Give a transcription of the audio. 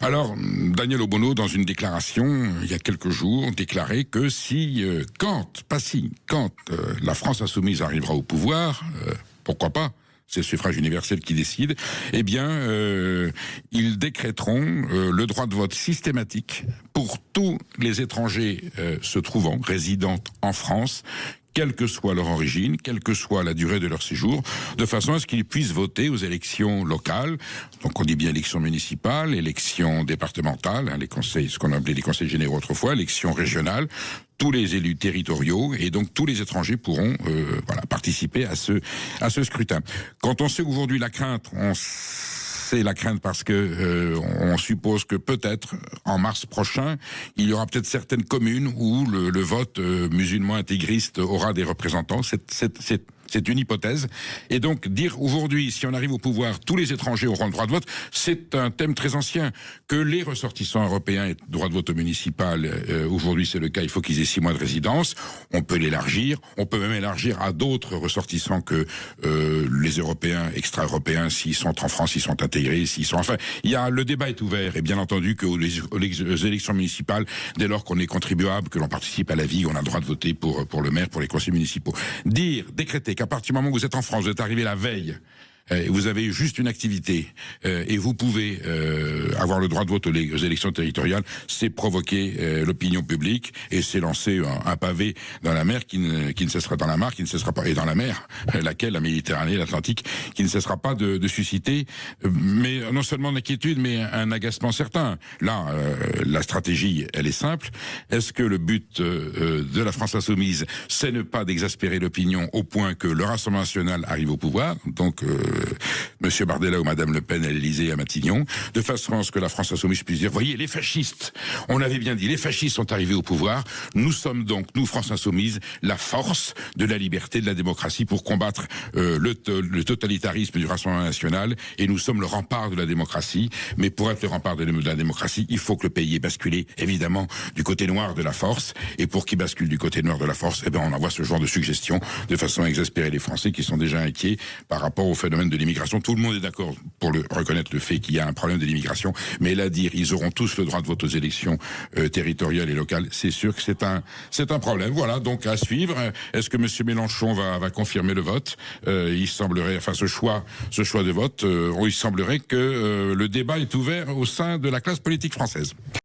Alors, Daniel Obono, dans une déclaration, il y a quelques jours, déclarait que quand la France insoumise arrivera au pouvoir, pourquoi pas, c'est le suffrage universel qui décide, eh bien, ils décréteront le droit de vote systématique pour tous les étrangers se trouvant, résidant en France, quelle que soit leur origine, quelle que soit la durée de leur séjour, de façon à ce qu'ils puissent voter aux élections locales. Donc on dit bien élections municipales, élections départementales, les conseils, ce qu'on appelait les conseils généraux autrefois, élections régionales, tous les élus territoriaux, et donc tous les étrangers pourront participer à ce scrutin. Quand on sait aujourd'hui la crainte, c'est la crainte parce que on suppose que peut-être en mars prochain, il y aura peut-être certaines communes où le vote musulman intégriste aura des représentants. C'est une hypothèse. Et donc, dire aujourd'hui, si on arrive au pouvoir, tous les étrangers auront le droit de vote, c'est un thème très ancien. Que les ressortissants européens aient le droit de vote au municipal, aujourd'hui c'est le cas, il faut qu'ils aient 6 mois de résidence. On peut l'élargir. On peut même élargir à d'autres ressortissants que les Européens, extra-européens, s'ils sont en France, s'ils sont intégrés, s'ils sont... Enfin, le débat est ouvert. Et bien entendu qu'aux élections municipales, dès lors qu'on est contribuable, que l'on participe à la vie, on a le droit de voter pour le maire, pour les conseils municipaux. Décréter qu'à partir du moment où vous êtes en France, vous êtes arrivé la veille, et vous avez juste une activité, et vous pouvez avoir le droit de vote aux élections territoriales, c'est provoquer l'opinion publique, et c'est lancer un pavé dans la mer qui ne cessera, dans la mare qui ne cessera pas, et dans la mer, laquelle, la Méditerranée, l'Atlantique, qui ne cessera pas de susciter, mais non seulement d'inquiétude, mais un agacement certain. Là, la stratégie, elle est simple. Est-ce que le but de la France insoumise, c'est ne pas d'exaspérer l'opinion au point que le Rassemblement national arrive au pouvoir, donc Monsieur Bardella ou Madame Le Pen à l'Élysée, à Matignon, de façon à ce que la France insoumise puisse dire, voyez, les fascistes, on l'avait bien dit, les fascistes sont arrivés au pouvoir, nous sommes donc, nous, France insoumise, la force de la liberté, de la démocratie pour combattre le totalitarisme du Rassemblement national, et nous sommes le rempart de la démocratie, mais pour être le rempart de la démocratie, il faut que le pays ait basculé, évidemment, du côté noir de la force, et pour qu'il bascule du côté noir de la force, eh bien, on envoie ce genre de suggestions, de façon à exaspérer les Français qui sont déjà inquiets par rapport au phénomène de l'immigration. Tout le monde est d'accord pour reconnaître le fait qu'il y a un problème de l'immigration, mais là dire ils auront tous le droit de vote aux élections territoriales et locales, c'est sûr que c'est un problème. Voilà, donc à suivre. Est-ce que M. Mélenchon va confirmer le vote? Il semblerait, enfin ce choix de vote, il semblerait que le débat est ouvert au sein de la classe politique française.